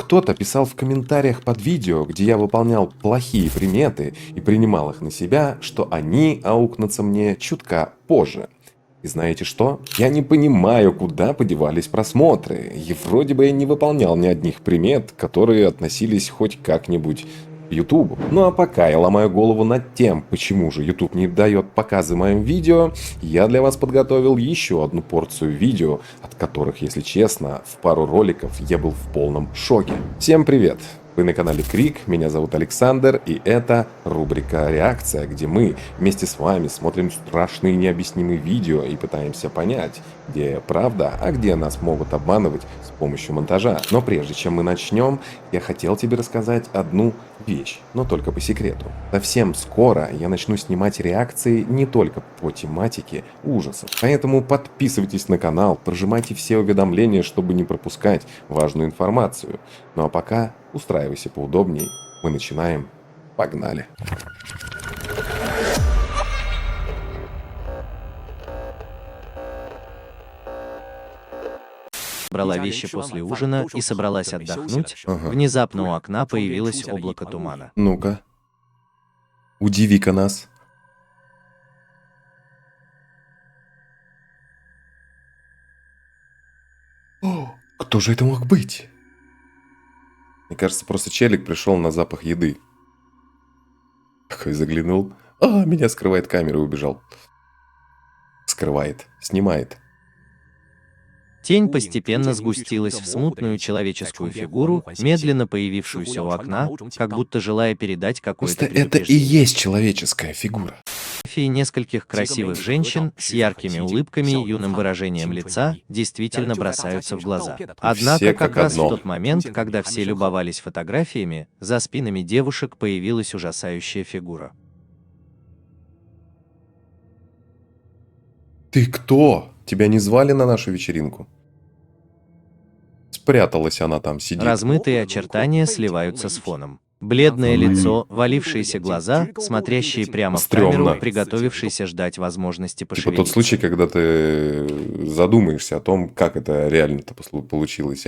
кто-то писал в комментариях под видео, где я выполнял плохие приметы и принимал их на себя, что они аукнутся мне чутка позже. И знаете что? Я не понимаю, куда подевались просмотры. И вроде бы я не выполнял ни одних примет, которые относились хоть как-нибудь к YouTube. Ну а пока я ломаю голову над тем, почему же YouTube не дает показы моим видео, я для вас подготовил еще одну порцию видео, от которых, если честно, в пару роликов я был в полном шоке. Всем привет! Вы на канале Крик, меня зовут Александр, и это рубрика «Реакция», где мы вместе с вами смотрим страшные необъяснимые видео и пытаемся понять, где правда, а где нас могут обманывать с помощью монтажа. Но прежде чем мы начнем, я хотел тебе рассказать одну вещь, но только по секрету. Совсем скоро я начну снимать реакции не только по тематике ужасов. Поэтому подписывайтесь на канал, прожимайте все уведомления, чтобы не пропускать важную информацию. Ну а пока устраивайся поудобней. Мы начинаем. Погнали. Брала вещи после ужина и собралась отдохнуть, внезапно у окна появилось облако тумана. Ну-ка. Удиви-ка нас. О, кто же это мог быть? Мне кажется, просто челик пришел на запах еды. Такой заглянул. А, меня скрывает камера и убежал. Скрывает. Снимает. Тень постепенно сгустилась в смутную человеческую фигуру, медленно появившуюся у окна, как будто желая передать какое-то Просто это и предупреждение. есть человеческая фигура. Фотографии нескольких красивых женщин с яркими улыбками и юным выражением лица действительно бросаются в глаза. Однако Все как как раз одно. в тот момент, когда все любовались фотографиями, за спинами девушек появилась ужасающая фигура. Ты кто? Тебя не звали на нашу вечеринку? Спряталась она там, сидит. Размытые очертания сливаются с фоном. Бледное лицо, валившиеся глаза, смотрящие прямо в камеру, Стрёмно. приготовившиеся ждать возможности Типа пошевелиться. тот случай, когда ты задумаешься о том, как это реально-то получилось.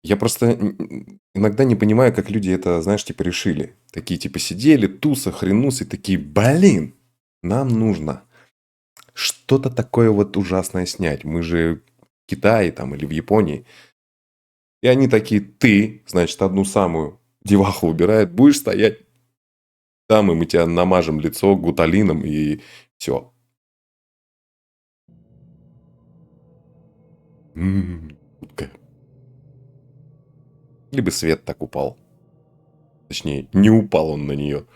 Я просто иногда не понимаю, как люди это, знаешь, типа решили. Такие типа сидели, туса, хренусы, такие, блин, нам нужно что-то такое вот ужасное снять. Мы же в Китае там или в Японии. И они такие, ты, значит, одну самую деваху выбирает, будешь стоять там, и мы тебя намажем лицо гуталином, и все. Жутко. Либо свет так упал. Точнее, не упал он на нее.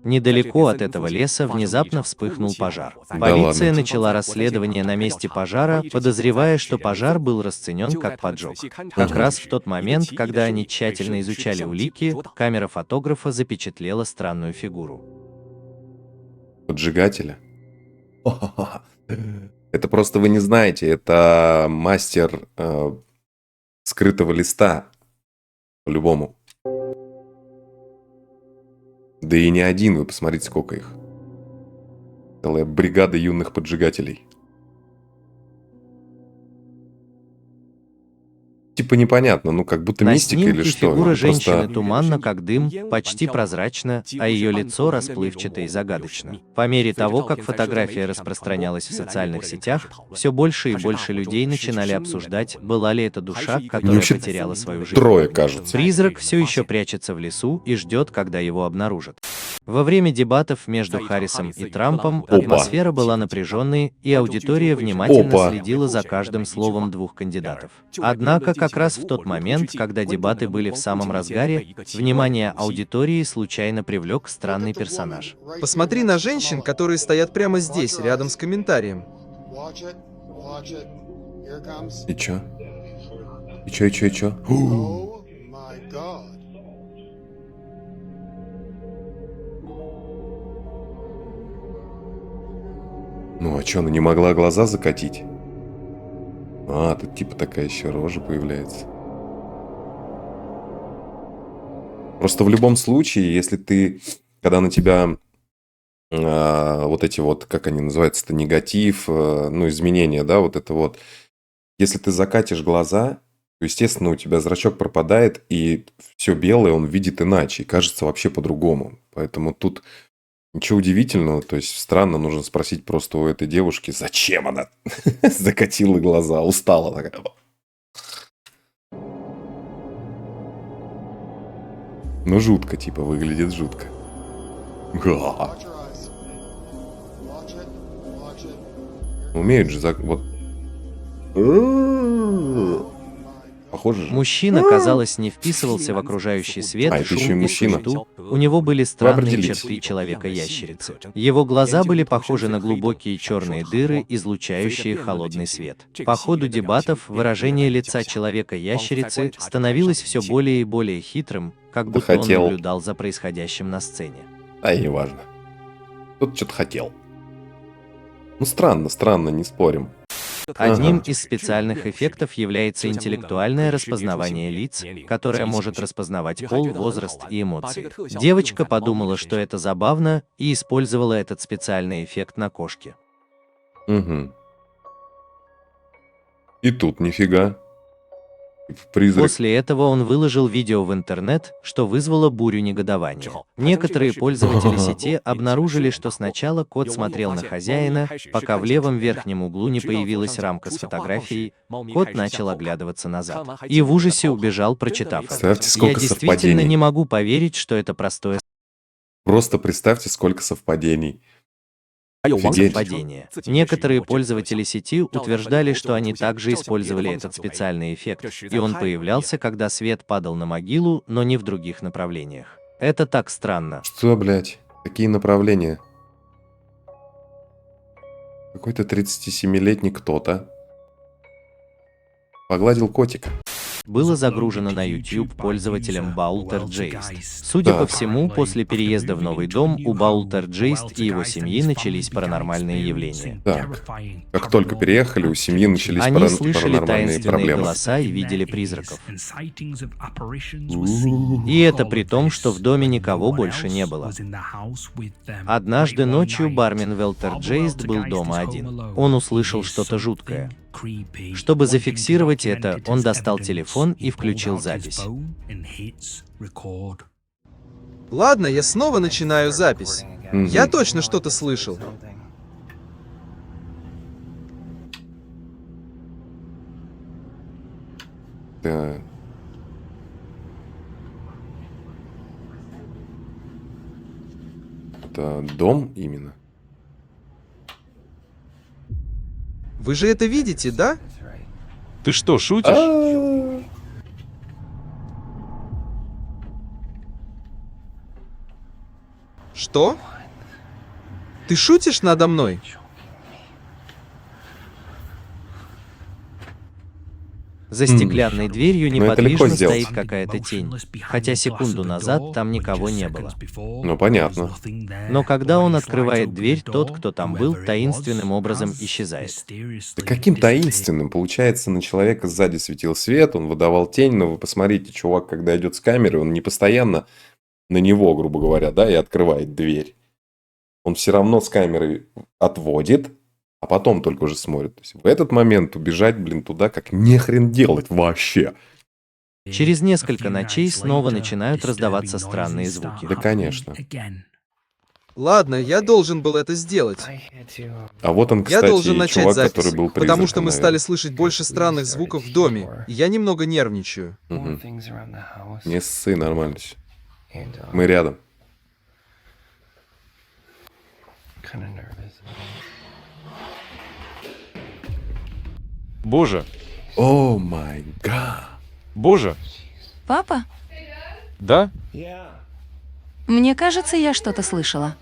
Недалеко от этого леса внезапно вспыхнул пожар. Да Полиция ладно. начала расследование на месте пожара, подозревая, что пожар был расценен как поджог. Как раз в тот момент, когда они тщательно изучали улики, камера фотографа запечатлела странную фигуру. Поджигателя. Это просто вы не знаете. Это мастер скрытого листа. По-любому. Да и не один, вы посмотрите, сколько их. Целая бригада юных поджигателей. Типа непонятно, ну как будто На мистика или снимке что. фигура Это просто- женщины туманна, как дым, почти прозрачна, а ее лицо расплывчато и загадочно. По мере того, как фотография распространялась в социальных сетях, все больше и больше людей начинали обсуждать, была ли это душа, которая вообще потеряла свою жизнь. Трое, кажется. Призрак все еще прячется в лесу и ждет, когда его обнаружат. Во время дебатов между Харрисом и Трампом атмосфера была напряженной, и аудитория внимательно Опа. следила за каждым словом двух кандидатов. Однако как раз в тот момент, когда дебаты были в самом разгаре, внимание аудитории случайно привлек странный персонаж. Посмотри на женщин, которые стоят прямо здесь, рядом с комментарием. И чё? И чё, и чё, и чё? Ну а чё, она не могла глаза закатить? А, тут типа такая еще рожа появляется. Просто в любом случае, если ты, когда на тебя вот эти вот, как они называются-то, негатив, ну, изменения, да, вот это вот. Если ты закатишь глаза, естественно, у тебя зрачок пропадает, и все белое он видит иначе, и кажется вообще по-другому. Поэтому тут ничего удивительного. То есть странно, нужно спросить просто у этой девушки, зачем она закатила глаза, устала такая. Ну, жутко, типа, выглядит жутко. Га. Умеют же вот. Похоже же. Мужчина, казалось, не вписывался в окружающий свет, А, это еще и шум и мужчина. суету. У него были странные определитесь. черты человека-ящерицы. Его глаза были похожи на глубокие черные дыры, излучающие холодный свет. По ходу дебатов выражение лица человека-ящерицы становилось все более и более хитрым, как будто он хотел. наблюдал за происходящим на сцене. А и не важно. Тут что-то хотел. Ну, странно, не спорим. Одним Ага. из специальных эффектов является интеллектуальное распознавание лиц, которое может распознавать пол, возраст и эмоции. Девочка подумала, что это забавно, и использовала этот специальный эффект на кошке. Угу. И тут нифига. Призрак. После этого он выложил видео в интернет, что вызвало бурю негодования. Некоторые пользователи сети обнаружили, что сначала кот смотрел на хозяина, пока в левом верхнем углу не появилась рамка с фотографией, кот начал оглядываться назад. И в ужасе убежал, прочитав это. Представьте, Я сколько действительно совпадений. не могу поверить, что это простое Просто представьте, сколько совпадений. Офигеть. совпадение. Некоторые пользователи сети утверждали, что они также использовали этот специальный эффект, и он появлялся, когда свет падал на могилу, но не в других направлениях. Это так странно. Что, блядь? Какие направления? Какой-то 37-летний кто-то погладил котика. Было загружено на YouTube пользователем Baltergeist. Судя по Так. всему, после переезда в новый дом у Baltergeist и его семьи начались паранормальные явления. Так. Как только переехали, у семьи начались Они слышали паранормальные таинственные проблемы. голоса и видели призраков. И это при том, что в доме никого больше не было. Однажды ночью бармен Велтерджейст был дома один. Он услышал что-то жуткое. Чтобы зафиксировать это, он достал телефон и включил запись. Ладно, я снова начинаю запись. Мгм. Я точно что-то слышал. Да. Это дом именно. Вы же это видите, да? Ты что, шутишь? Что? Ты шутишь надо мной? За стеклянной дверью Ну, это легко неподвижно сделать. стоит какая-то тень, хотя секунду назад там никого не было. Ну, понятно. Но когда он открывает дверь, тот, кто там был, таинственным образом исчезает. Да каким таинственным? Получается, на человека сзади светил свет, он выдавал тень, но вы посмотрите, чувак, когда идет с камеры, он не постоянно на него, грубо говоря, да, и открывает дверь. Он все равно с камеры отводит, а потом только уже смотрит. То есть в этот момент убежать, блин, туда как нехрен делать вообще. Через несколько ночей снова начинают раздаваться странные звуки. Да, конечно. Ладно, я должен был это сделать. А вот он, Я кстати, должен и начать чувак, запись, который был потому что мы призраком, стали слышать больше странных звуков в доме, и я немного нервничаю. наверное. Мгм. Не ссы, нормально всё. Мы рядом. Боже, О май гад. боже, Папа, да? мне кажется, я что-то слышала.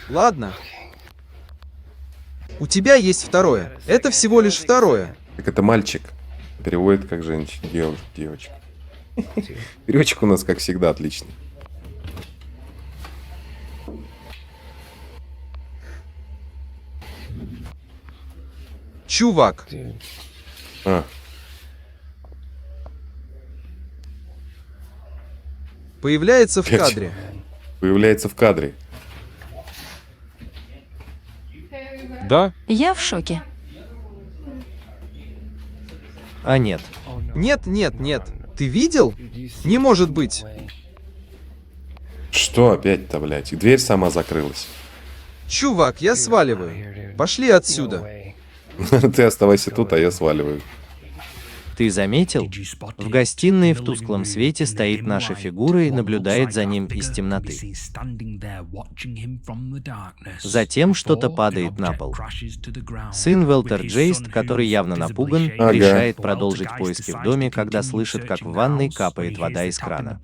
Ладно. У тебя есть второе. Это всего лишь второе. Так это мальчик. Переводит как женщина. Девочка. Переводчик у нас, как всегда, отличный. Чувак, А, появляется в Опять? кадре. появляется в кадре. Да? Я в шоке. А нет. Нет, нет, нет. Ты видел? Не может быть. Что опять-то, блядь? И дверь сама закрылась. Чувак, я сваливаю. Пошли отсюда. Ты оставайся тут, а я сваливаю. Ты заметил? В гостиной в тусклом свете стоит наша фигура и наблюдает за ним из темноты. Затем что-то падает на пол. Сын Велтерджейст, который явно напуган, Ага. решает продолжить поиски в доме, когда слышит, как в ванной капает вода из крана.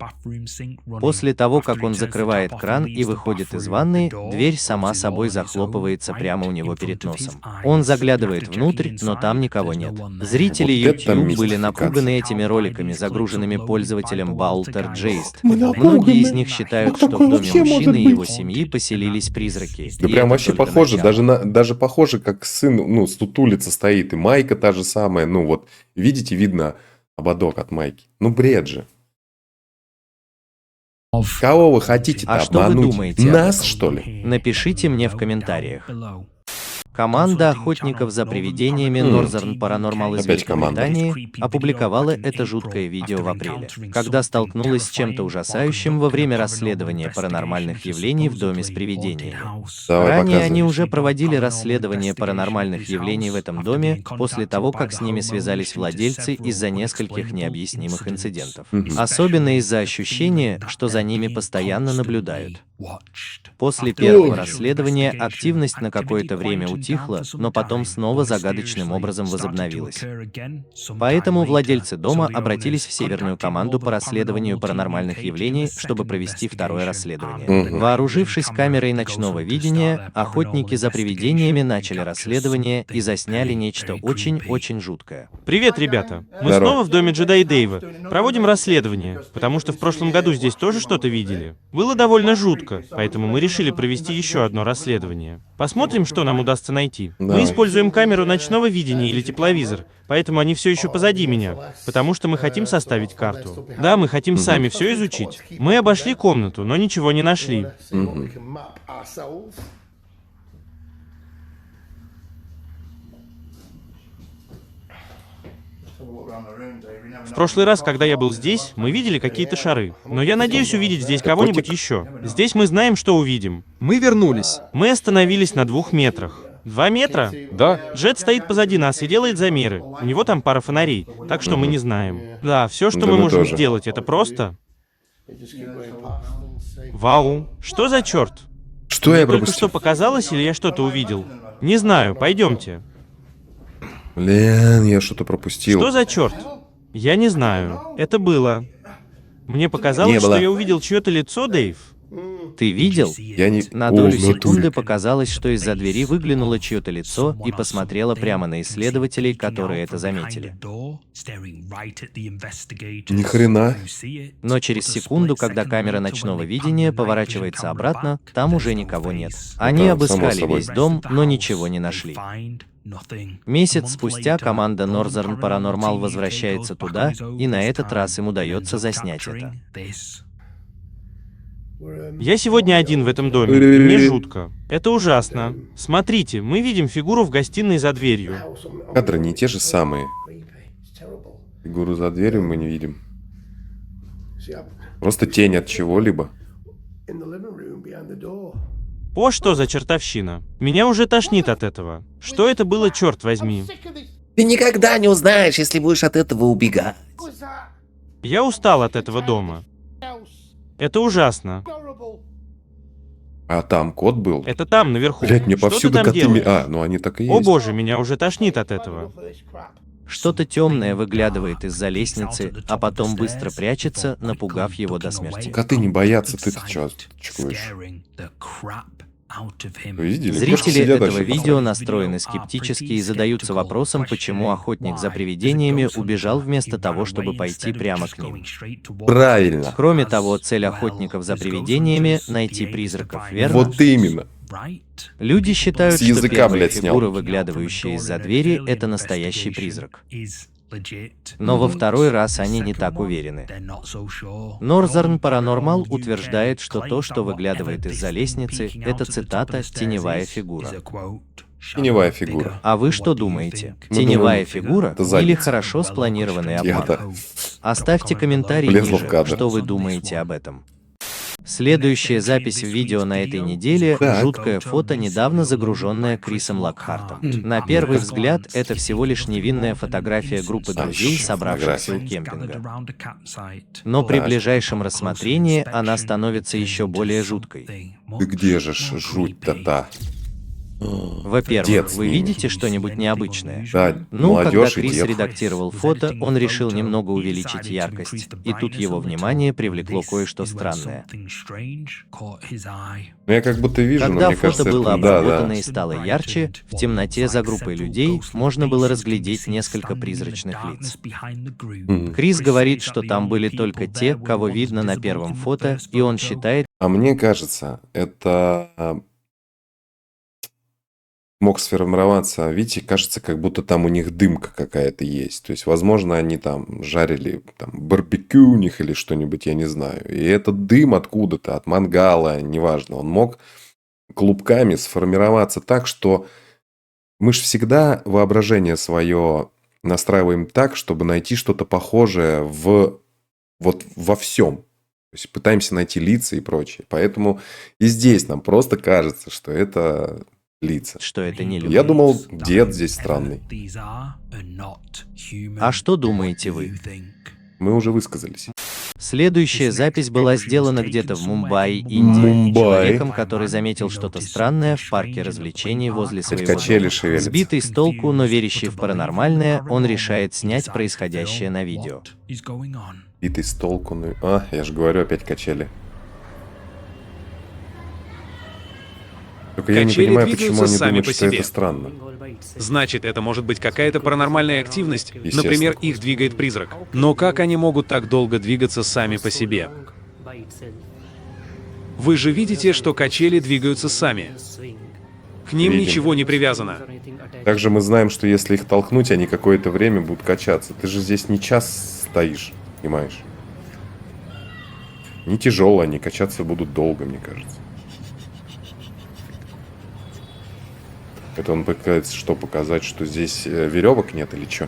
После того, как он закрывает кран и выходит из ванны, дверь сама собой захлопывается прямо у него перед носом. Он заглядывает внутрь, но там никого нет. Зрители Вот это YouTube были напуганы этими роликами, загруженными пользователем Балтерджейст. Многие из них считают, что в доме мужчины и его семьи поселились призраки. Да И прям это вообще только похоже, начало. даже похоже, как сын, ну, стутулица стоит, и майка та же самая, ну вот, видите, видно ободок от майки. Ну, бред же. Кого вы хотите-то А что вы обмануть? думаете об Нас, этом? что ли? Напишите мне в комментариях. Команда охотников за привидениями Northern Paranormal из Опять команда. Великобритании опубликовала это жуткое видео в апреле, когда столкнулась с чем-то ужасающим во время расследования паранормальных явлений в доме с привидениями. Давай, Ранее показывай. они уже проводили расследование паранормальных явлений в этом доме после того, как с ними связались владельцы из-за нескольких необъяснимых инцидентов. Особенно из-за ощущения, что за ними постоянно наблюдают. После первого расследования активность на какое-то время утихла, но потом снова загадочным образом возобновилась. Поэтому владельцы дома обратились в северную команду по расследованию паранормальных явлений, чтобы провести второе расследование. Вооружившись камерой ночного видения, охотники за привидениями начали расследование и засняли нечто очень-очень жуткое. Привет, ребята. Мы Здорово. снова в доме Джеда и Дэйва. Проводим расследование, потому что в прошлом году здесь тоже что-то видели. Было довольно жутко, поэтому мы решили провести еще одно расследование. Посмотрим, что нам удастся найти. Давай. Мы используем камеру ночного видения или тепловизор, поэтому они все еще позади меня, потому что мы хотим составить карту. Да, мы хотим сами все изучить. Мы обошли комнату, но ничего не нашли. В прошлый раз, когда я был здесь, мы видели какие-то шары. Но я надеюсь увидеть здесь кого-нибудь еще. Здесь мы знаем, что увидим. Мы вернулись. Мы остановились на 2 метрах. 2 метра? Да? Джет стоит позади нас и делает замеры. У него там пара фонарей, так что мы не знаем. Да, все, что Да мы мы можем тоже. сделать, это просто... Вау, что за черт? Что я Только пропустил? что показалось или я что-то увидел? Не знаю, пойдемте. Блин, я что-то пропустил. Что за черт? Я не знаю. Это было. Мне Не показалось, было. что я увидел чье-то лицо, Дэйв. Ты видел? Я не... На О, долю в натуре. секунды показалось, что из-за двери выглянуло чье-то лицо и посмотрело прямо на исследователей, которые это заметили. Ни хрена. Но через секунду, когда камера ночного видения поворачивается обратно, там уже никого нет. Они Да, само обыскали собой. весь дом, но ничего не нашли. Месяц спустя команда Northern Paranormal возвращается туда, и на этот раз им удается заснять это. Я сегодня один в этом доме, и мне жутко. Это ужасно. Смотрите, мы видим фигуру в гостиной за дверью. Кадры не те же самые. Фигуру за дверью мы не видим. Просто тень от чего-либо. О, что за чертовщина? Меня уже тошнит от этого. Что это было, черт возьми? Ты никогда не узнаешь, если будешь от этого убегать. Я устал от этого дома. Это ужасно. А там кот был? Это там, наверху. Блять, мне Что ты повсюду там коты... делаешь? А, ну они так и есть. О боже, меня уже тошнит от этого. Что-то темное выглядывает из-за лестницы, а потом быстро прячется, напугав его до смерти. Коты не боятся, ты-то чё чукаешь? Вы видели? Кошки Зрители сидят этого вообще. видео настроены скептически и задаются вопросом, почему охотник за привидениями убежал вместо того, чтобы пойти прямо к ним. Правильно. Кроме того, цель охотников за привидениями — найти призраков, верно? Вот именно. Люди считают, С что языка, первая блядь, снял. фигура, выглядывающая из-за двери, это настоящий призрак. Но во второй раз они не так уверены. Northern Paranormal утверждает, что то, что выглядывает из-за лестницы, это цитата «теневая фигура». Теневая фигура. А вы что думаете? Мы Теневая думаем, фигура это или задница. хорошо спланированный обман? Я-то Оставьте комментарий влезла в ниже, кадр. что вы думаете об этом. Следующая запись в видео на этой неделе Так. – жуткое фото, недавно загруженное Крисом Локхартом. На первый взгляд, это всего лишь невинная фотография группы друзей, еще собравшихся у фотография. кемпинга. Но при ближайшем рассмотрении она становится еще более жуткой. Ты где же ж жуть-то-то? Во-первых, Дед вы снимет. видите что-нибудь необычное? Да, Ну, когда молодежь и Крис дед. редактировал фото, он решил немного увеличить яркость, и тут его внимание привлекло кое-что странное. Ну, я как будто вижу, но Когда мне фото кажется, было это... Да, обработано да. и стало ярче, в темноте за группой людей можно было разглядеть несколько призрачных лиц. Крис говорит, что там были только те, кого видно на первом фото, и он считает, А мне кажется, это мог сформироваться, видите, кажется, как будто там у них дымка какая-то есть. То есть, возможно, они там жарили там, барбекю у них или что-нибудь, я не знаю. И этот дым откуда-то, от мангала, неважно, он мог клубками сформироваться так, что мы же всегда воображение свое настраиваем так, чтобы найти что-то похожее вот во всем. То есть, пытаемся найти лица и прочее. Поэтому и здесь нам просто кажется, что это лица. что это не люди. Я думал, дед здесь странный. А что думаете вы? Мы уже высказались. Следующая запись была сделана где-то в Мумбаи, Индия, Мумбаи. человеком, который заметил что-то странное в парке развлечений возле Теперь своего качели дома. шевелятся. Сбитый с толку, но верящий в паранормальное, он решает снять происходящее на видео. Битый с толку. Ну... я же говорю, опять качели. Только я не Качели понимаю, почему двигаются они сами думают, по что себе. это странно. Значит, это может быть какая-то паранормальная активность, Естественно. например, их двигает призрак. Но как они могут так долго двигаться сами по себе? Вы же видите, что качели двигаются сами. К ним Видим. ничего не привязано. Также мы знаем, что если их толкнуть, они какое-то время будут качаться. Ты же здесь не час стоишь, понимаешь? Не тяжело, они качаться будут долго, мне кажется. Это он пытается что показать, что здесь веревок нет или что?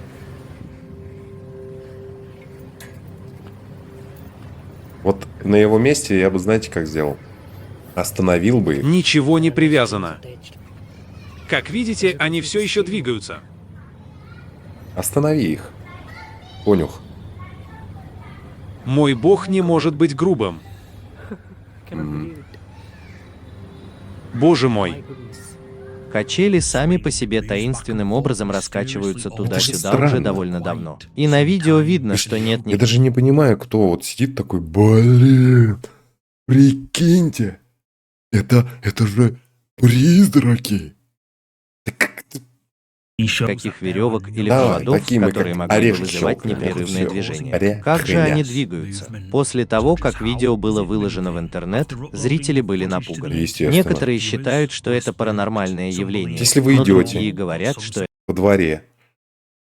Вот на его месте я бы, знаете, как сделал? Остановил бы их. Ничего не привязано. Как видите, они все еще двигаются. Останови их. Конюх. Мой бог не может быть грубым. Боже мой. Качели сами по себе таинственным образом раскачиваются туда-сюда уже странно. довольно давно. И на видео видно, что нет Я даже не понимаю, кто вот сидит такой, блин, прикиньте, это же призраки. никаких веревок или Да, проводов, такими, которые как могли бы орешки вызывать щелкают непрерывное вокруг движение. всего. Как же Хрена. они двигаются? После того, как видео было выложено в интернет, зрители были напуганы. Естественно. Некоторые считают, что это паранормальное явление. Если вы но идете другие говорят, что Во дворе,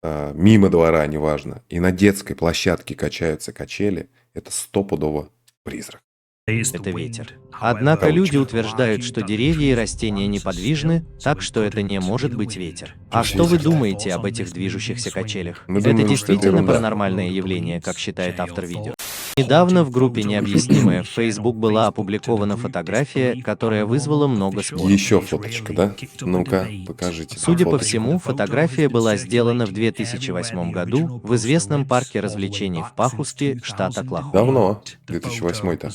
мимо двора, неважно, и на детской площадке качаются качели, это стопудово призрак. это ветер. Однако люди утверждают, что деревья и растения неподвижны, так что это не может быть ветер. А что вы думаете об этих движущихся качелях? Мы Это думаем, что это действительно ерунда. паранормальное явление, как считает автор видео. Недавно в группе «Необъяснимое» в Facebook была опубликована фотография, которая вызвала много споров. Еще фоточка, да? Ну-ка, покажите. Судя по фоточку. всему, фотография была сделана в 2008 году в известном парке развлечений в Пахуске, штат Оклахома. Давно, 2008-то.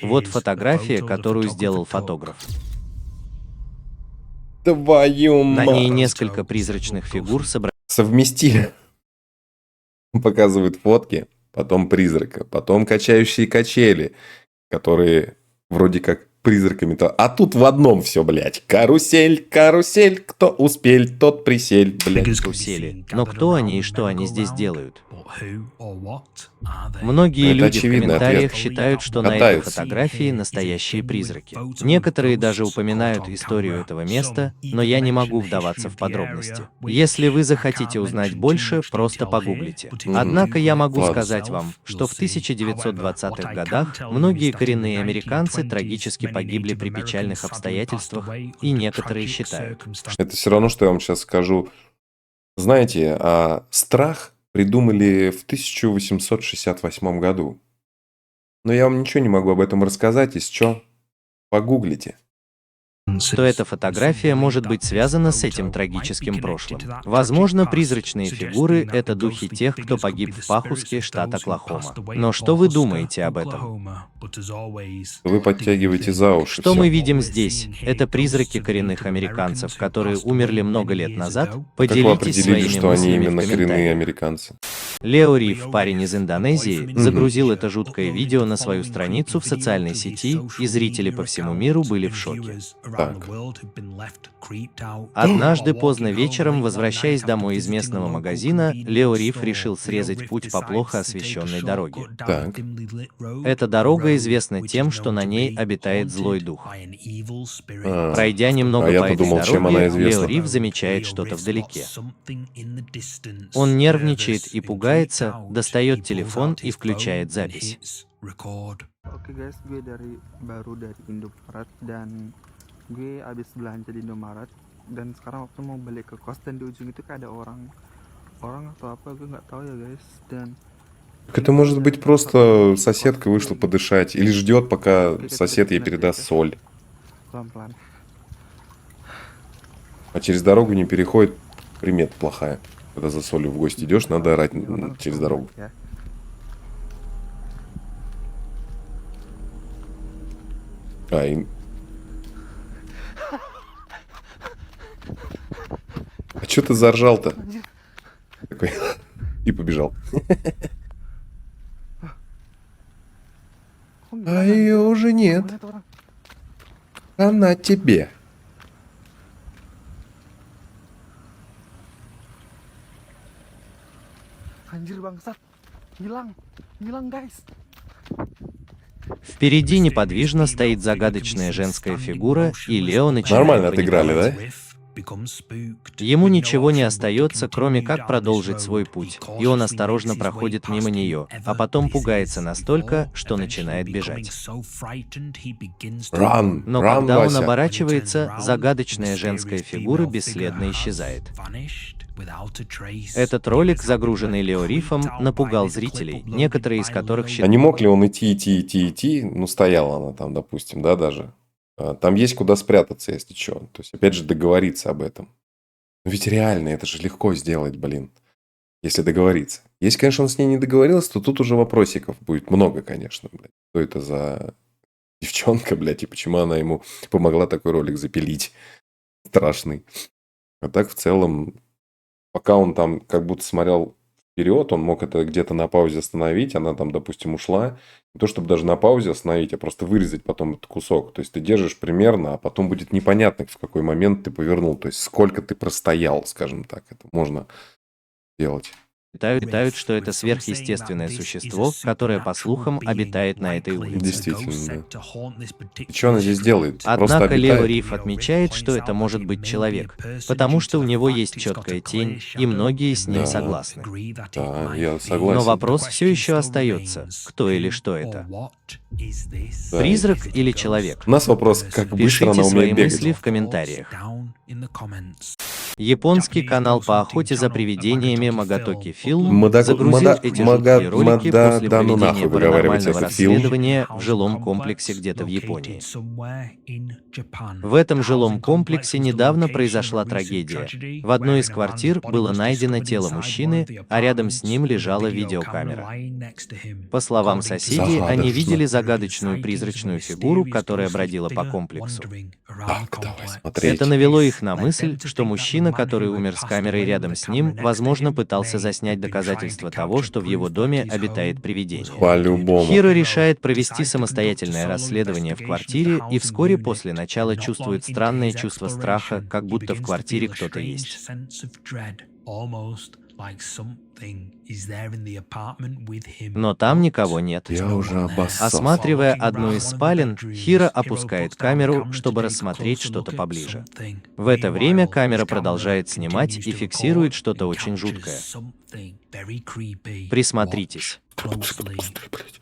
Вот фотография, которую сделал фотограф. Твою На мать! ней несколько призрачных фигур Совместили. Показывают фотки, потом призрака, потом качающие качели, которые вроде как призраками-то. А тут в одном все, блядь. Карусель, карусель, кто успел, тот присель, блядь. усели. Но кто они и что они здесь делают? Многие Это люди в очевидный комментариях ответ. считают, что на этой Катаются. фотографии настоящие призраки. Некоторые даже упоминают историю этого места, но я не могу вдаваться в подробности. Если вы захотите узнать больше, просто погуглите. Однако я могу Ладно. сказать вам, что в 1920-х годах многие коренные американцы трагически погибли при печальных обстоятельствах, и некоторые считают, Это все равно, что я вам сейчас скажу. Знаете, страх придумали в 1868 году. Но я вам ничего не могу об этом рассказать, если что, погуглите. что эта фотография может быть связана с этим трагическим прошлым. Возможно, призрачные фигуры — это духи тех, кто погиб в Пахуске, штат Оклахома. Но что вы думаете об этом? Вы подтягиваете за уши. Что всё. мы видим здесь? Это призраки коренных американцев, которые умерли много лет назад? Как вы Поделитесь определили, своими что они мыслями в именно коренные комментариях. американцы? Лео Риф, парень из Индонезии, загрузил это жуткое видео на свою страницу в социальной сети, и зрители по всему миру были в шоке. Так. Однажды поздно вечером, возвращаясь домой из местного магазина, Лео Риф решил срезать путь по плохо освещенной дороге. Так. Эта дорога известна тем, что на ней обитает злой дух. А, Пройдя немного А я-то по этой думал, чем она дороге, известна. Лео Риф замечает что-то вдалеке. Он нервничает и пугается, достает телефон и включает запись. Oke guys, gue baru dari Indomaret dan gue abis belanja di Indomaret dan sekarang waktu mau balik ke kos dan di ujung itu kayak ada orang atau apa gue nggak tahu ya guys dan Так это может быть просто соседка вышла подышать или ждет, пока сосед ей передаст соль. pelan-pelan. А через дорогу не переходит, примета плохая. Когда за солью в гости идешь, надо орать через дорогу. Ya. А что ты заржал-то? Такой. И побежал. А ее уже нет. Mana tuh orang? Она тебе. Anjir bangsat. Hilang guys. Впереди неподвижно стоит загадочная женская фигура, и Лео начинает Нормально отыграли, да? Ему ничего не остается, кроме как продолжить свой путь, и он осторожно проходит мимо нее, а потом пугается настолько, что начинает бежать. Ран, Но ран, когда он Вася. оборачивается, загадочная женская фигура бесследно исчезает. Этот ролик, загруженный Лео Рифом, напугал зрителей, некоторые из которых А считают, не мог ли он идти? Ну, стояла она там, допустим, да, даже. Там есть куда спрятаться, если что. То есть, опять же, договориться об этом. Но ведь реально, это же легко сделать, блин. Если договориться. Если, конечно, он с ней не договорился, то тут уже вопросиков будет много, конечно, блядь. Что это за девчонка, блядь, и почему она ему помогла такой ролик запилить. Страшный. А так, в целом, пока он там как будто смотрел вперед, он мог это где-то на паузе остановить, она там, допустим, ушла. Не то, чтобы даже на паузе остановить, а просто вырезать потом этот кусок. То есть, ты держишь примерно, а потом будет непонятно, в какой момент ты повернул. То есть, сколько ты простоял, скажем так. Это можно делать. что это сверхъестественное существо, которое, по слухам, обитает на этой улице. Действительно, да. И что она здесь делает? Просто Однако Лео обитает? Риф отмечает, что это может быть человек, потому что у него есть четкая тень, и многие с ним Да. согласны. Да, я согласен. Но вопрос все еще остается: кто или что это? Да. Призрак или человек? У нас вопрос, как быстро она Пишите свои умеет бегать. мысли в комментариях. Японский канал по охоте за привидениями Магатоки Фильм загрузил эти жуткие ролики после да ну нахуй, проведения вы говорите, паранормального этот фильм. расследования в жилом комплексе где-то в Японии. В этом жилом комплексе недавно произошла трагедия. В одной из квартир было найдено тело мужчины, а рядом с ним лежала видеокамера. По словам соседей, они видели загадочную призрачную фигуру, которая бродила по комплексу. Так, давай смотреть. Это навело их на мысль, что мужчина, который умер с камерой рядом с ним, возможно, пытался заснять доказательства того, что в его доме обитает привидение. По-любому. Хиро решает провести самостоятельное расследование в квартире и вскоре после начала чувствует странное чувство страха, как будто в квартире кто-то есть. Но там никого нет. Я уже обоссался. Осматривая одну из спален, Хиро опускает камеру, чтобы рассмотреть что-то поближе. В это время камера продолжает снимать и фиксирует что-то очень жуткое. Присмотритесь. Блядь.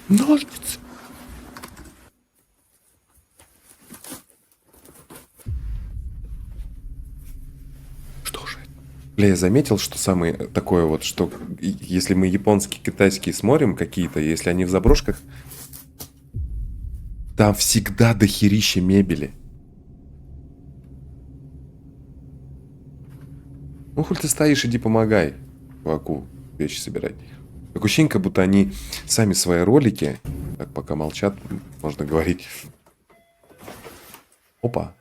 Ножницы. Что же это? Бля, я заметил, что самое такое вот, что если мы японские, китайские смотрим какие-то, если они в заброшках, там всегда дохерища мебели. Ну, хоть ты стоишь, иди помогай чуваку вещи собирать. Такое ощущение, как будто они сами свои ролики, так пока молчат, можно говорить. Опа.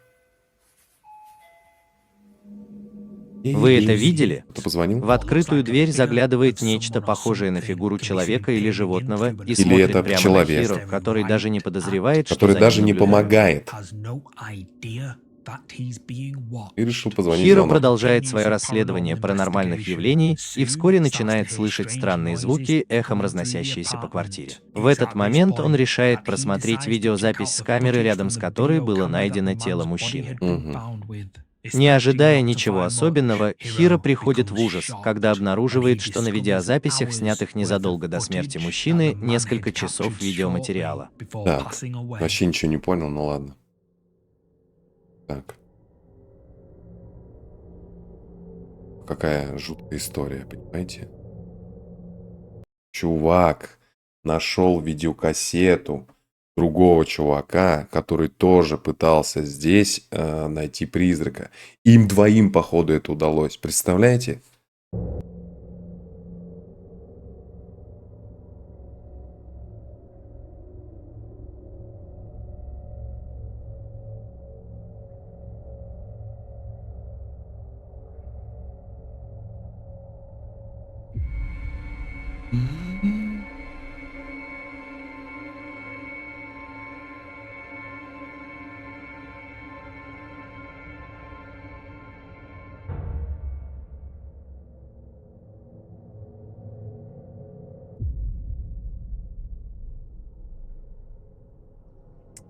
Вы это видели? Кто позвонил? В открытую дверь заглядывает нечто похожее на фигуру человека или животного и Или смотрит это прямо человек. на Хиро, который даже не подозревает, что Который за даже ним не наблюдают. помогает. И решил позвонить Хиро звонок. продолжает свое расследование паранормальных явлений и вскоре начинает слышать странные звуки, эхом разносящиеся по квартире. В этот момент он решает просмотреть видеозапись с камеры, рядом с которой было найдено тело мужчины. Не ожидая ничего особенного, Хиро приходит в ужас, когда обнаруживает, что на видеозаписях, снятых незадолго до смерти мужчины, несколько часов видеоматериала. Так, вообще ничего не понял, ну ладно. Так. Какая жуткая история, понимаете? Чувак нашел видеокассету другого чувака, который тоже пытался здесь найти призрака. Им двоим, походу, это удалось. Представляете?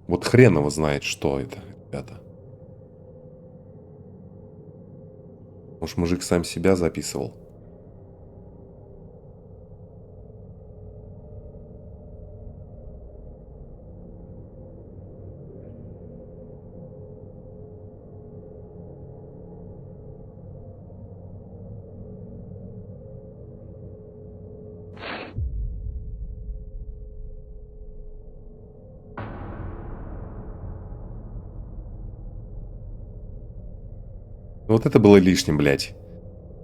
Вот хрен его знает, что это, ребята. Может, мужик сам себя записывал? Вот это было лишним, блядь.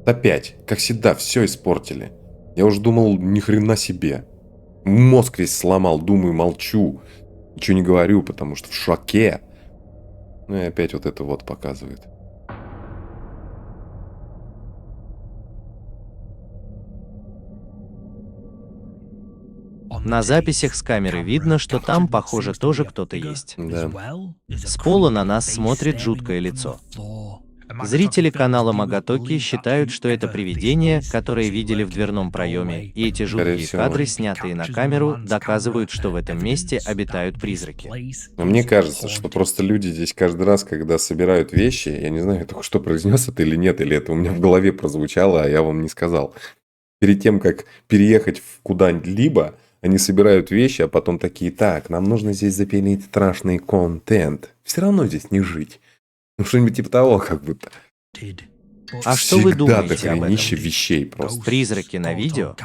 Опять, как всегда, все испортили. Я уже думал, ни хрена себе. Мозг весь сломал, думаю, молчу. Ничего не говорю, потому что в шоке. Ну и опять вот это вот показывает. На записях с камеры видно, что там, похоже, тоже кто-то есть. Да. С пола на нас смотрит жуткое лицо. Зрители канала Магатоки считают, что это привидение, которое видели в дверном проеме, и эти жуткие всего. кадры, снятые на камеру, доказывают, что в этом месте обитают призраки. Но мне кажется, что просто люди здесь каждый раз, когда собирают вещи, я не знаю, я только что произнес это или нет, или это у меня в голове прозвучало, а я вам не сказал. Перед тем, как переехать в куда-либо, они собирают вещи, а потом такие: так, нам нужно здесь запилить страшный контент. Все равно здесь не жить. Ну, что-нибудь типа того, как будто. А что вы Всегда думаете об дохренища этом? вещей просто. Призраки на видео?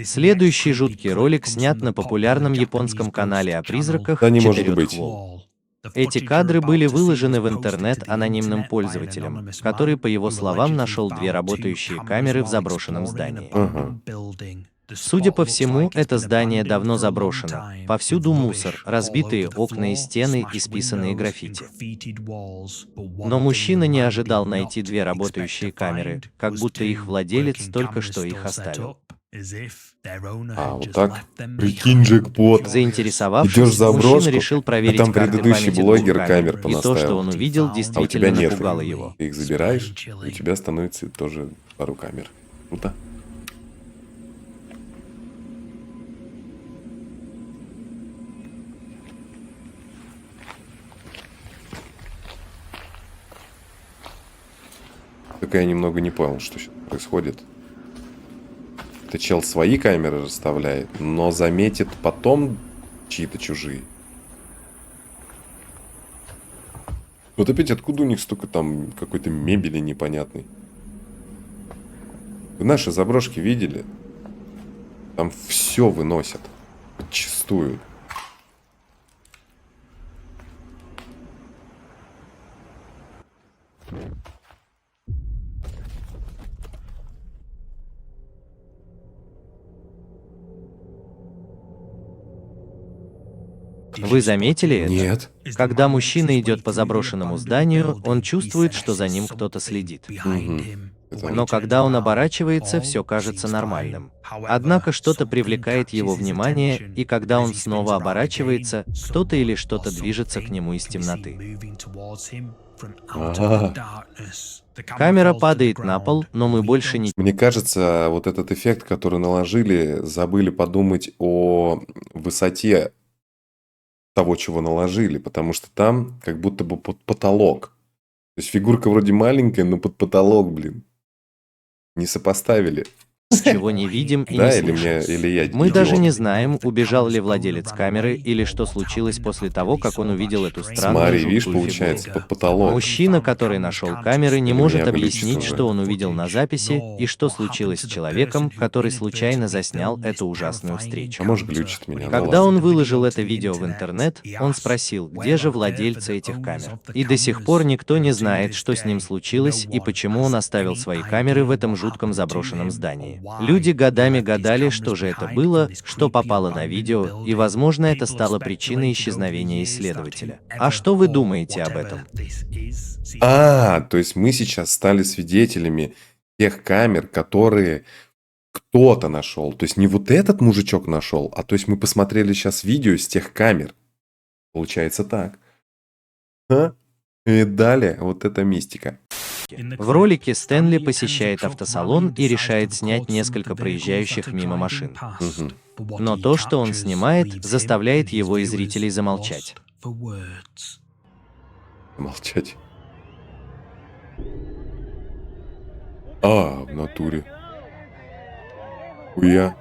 Следующий жуткий ролик снят на популярном японском канале о призраках Да не может «Четырех быть. Хвол». Эти кадры были выложены в интернет анонимным пользователем, который, по его словам, нашел две работающие камеры в заброшенном здании. Ага. Судя по всему, это здание давно заброшено. Повсюду мусор, разбитые окна и стены, исписанные граффити. Но мужчина не ожидал найти две работающие камеры, как будто их владелец только что их оставил. А, вот так? Прикинь, джекпот. Заинтересовавшись, Идешь в заброшку, мужчина решил проверить а там карты предыдущий памяти блогер двух камер камер, и то, что он понаставил. увидел, А у тебя действительно нет. напугало его. Ты их забираешь, и у тебя становится тоже пару камер. Круто. Только я немного не понял, что сейчас происходит. Это чел свои камеры расставляет, но заметит потом чьи-то чужие. Вот опять откуда у них столько там какой-то мебели непонятной? Вы наши заброшки видели? Там все выносят. Подчистую. Вы заметили это? Нет. Когда мужчина идет по заброшенному зданию, он чувствует, что за ним кто-то следит. Но когда он оборачивается, все кажется нормальным. Однако что-то привлекает его внимание, и когда он снова оборачивается, кто-то или что-то движется к нему из темноты. Ага. Камера падает на пол, но мы больше не... Мне кажется, вот этот эффект, который наложили, забыли подумать о высоте того, чего наложили, потому что там как будто бы под потолок. То есть фигурка вроде маленькая, но под потолок, блин. Не сопоставили. Чего не видим и Да, не или слышим. или я Мы даже идиот. не знаем, убежал ли владелец камеры или что случилось после того, как он увидел эту странную Смотри, видишь, жуткую получается, фигуру. под потолок. Мужчина, который нашел камеры, не Или может меня объяснить, глючит что он увидел на записи и что случилось с человеком, который случайно заснял эту ужасную встречу. А может, глючит меня. Ну Когда ладно. он выложил это видео в интернет, он спросил, где же владельцы этих камер. И до сих пор никто не знает, что с ним случилось и почему он оставил свои камеры в этом жутком заброшенном здании. Люди годами гадали, что же это было, что попало на видео, и, возможно, это стало причиной исчезновения исследователя. А что вы думаете об этом? То есть мы сейчас стали свидетелями тех камер, которые кто-то нашел. То есть не вот этот мужичок нашел, а то есть мы посмотрели сейчас видео с тех камер. Получается так. И далее вот эта мистика. В ролике Стэнли посещает автосалон и решает снять несколько проезжающих мимо машин. Но то, что он снимает, заставляет его и зрителей замолчать. Молчать. В натуре. Хуя.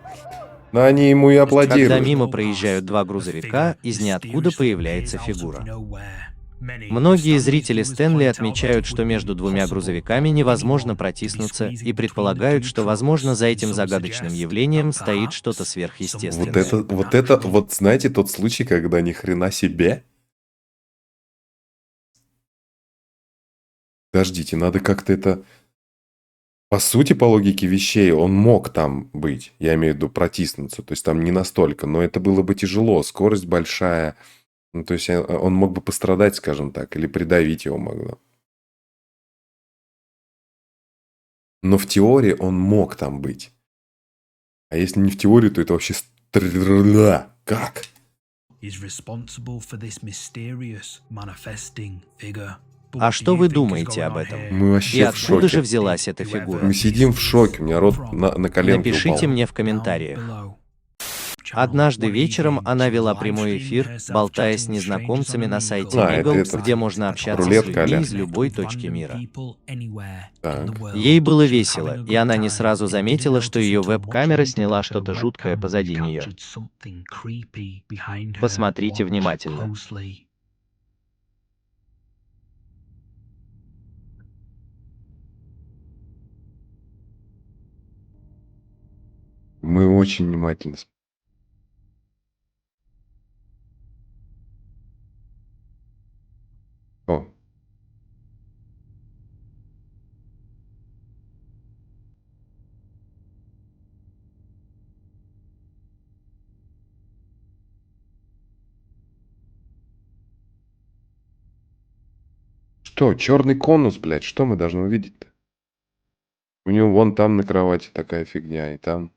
Но они ему и Когда аплодируют. мимо проезжают два грузовика, из ниоткуда появляется фигура. Многие зрители Стэнли отмечают, что между двумя грузовиками невозможно протиснуться, и предполагают, что, возможно, за этим загадочным явлением стоит что-то сверхъестественное. Вот знаете тот случай, когда ни хрена себе? Подождите, надо как-то это... По сути, по логике вещей, он мог там быть. Я имею в виду протиснуться. То есть там не настолько. Но это было бы тяжело. Скорость большая. Ну, то есть он мог бы пострадать, скажем так. Или придавить его могло. Но в теории он мог там быть. А если не в теории, то это вообще... Как? А что вы думаете об этом? Мы И вообще в откуда же шоке. взялась эта фигура? Мы сидим в шоке. У меня рот на коленке Напишите упал. мне в комментариях. Однажды вечером она вела прямой эфир, болтая с незнакомцами на сайте это Miggle, где можно общаться с рулетка, людьми а-ля. из любой точки мира. Так. Ей было весело, и она не сразу заметила, что ее веб-камера сняла что-то жуткое позади нее. Посмотрите внимательно. Мы очень внимательно. О. Что? Черный конус, блядь. Что мы должны увидеть-то? У него вон там на кровати такая фигня, и там.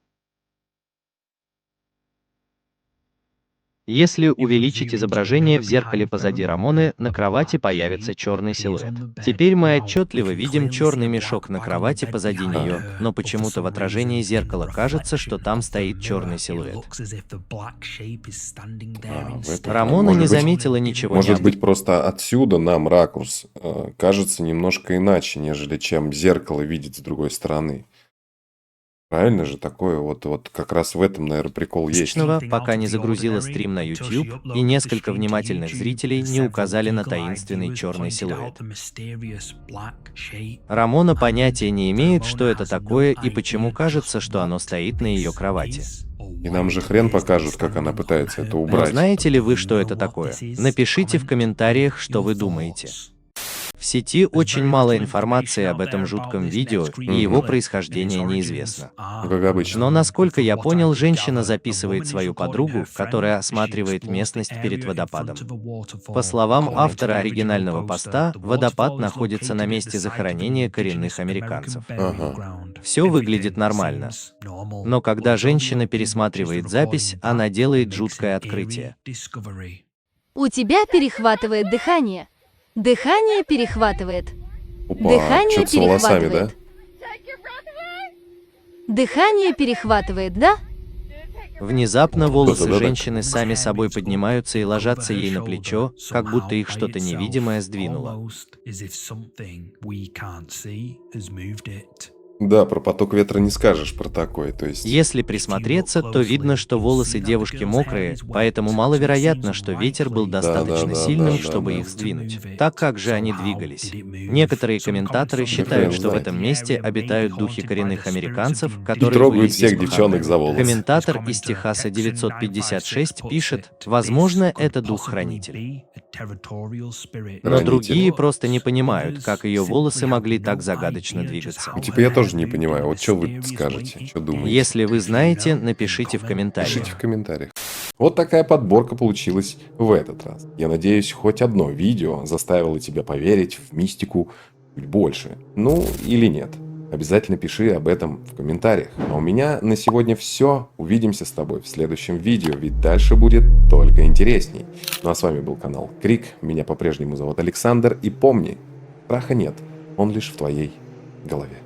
Если увеличить изображение в зеркале позади Рамоны, на кровати появится черный силуэт. Теперь мы отчетливо видим черный мешок на кровати позади нее, но почему-то в отражении зеркала кажется, что там стоит черный силуэт. Рамона не заметила ничего Может необычного. быть, просто отсюда нам ракурс кажется немножко иначе, нежели чем зеркало видит с другой стороны. Правильно же такое? Вот как раз в этом, наверное, прикол есть. Пока не загрузила стрим на YouTube, и несколько внимательных зрителей не указали на таинственный черный силуэт. Рамона понятия не имеет, что это такое и почему кажется, что оно стоит на ее кровати. И нам же хрен покажут, как она пытается это Но убрать. знаете ли вы, что это такое? Напишите в комментариях, что вы думаете. В сети очень мало информации об этом жутком видео, и его происхождение неизвестно. Ну, как обычно. Но насколько я понял, женщина записывает свою подругу, которая осматривает местность перед водопадом. По словам автора оригинального поста, водопад находится на месте захоронения коренных американцев. Все выглядит нормально. Но когда женщина пересматривает запись, она делает жуткое открытие. У тебя перехватывает дыхание. Дыхание перехватывает. Опа, Дыхание что-то с волосами, да? перехватывает. Дыхание перехватывает, да? Внезапно волосы Да-да-да. женщины сами собой поднимаются и ложатся ей на плечо, как будто их что-то невидимое сдвинуло. Да, про поток ветра не скажешь про такое. То есть, Если присмотреться, то видно, что волосы девушки мокрые, поэтому маловероятно, что ветер был достаточно сильным, чтобы их сдвинуть. Так как же они двигались? Некоторые комментаторы считают, что в этом месте обитают духи коренных американцев, которые трогают были здесь всех похоронены. девчонок за волосы. Комментатор из Техаса 956 пишет, возможно, это дух-хранитель. Но Хранитель. другие просто не понимают, как ее волосы могли так загадочно двигаться. ну, типа, я тоже не понимаю. Вот что вы скажете? Что думаете? Если вы знаете, напишите в комментариях. Пишите в комментариях. Вот такая подборка получилась в этот раз. Я надеюсь, хоть одно видео заставило тебя поверить в мистику чуть больше. Ну, или нет. Обязательно пиши об этом в комментариях. А у меня на сегодня все. Увидимся с тобой в следующем видео, ведь дальше будет только интересней. Ну а с вами был канал Крик. Меня по-прежнему зовут Александр. И помни, страха нет, он лишь в твоей голове.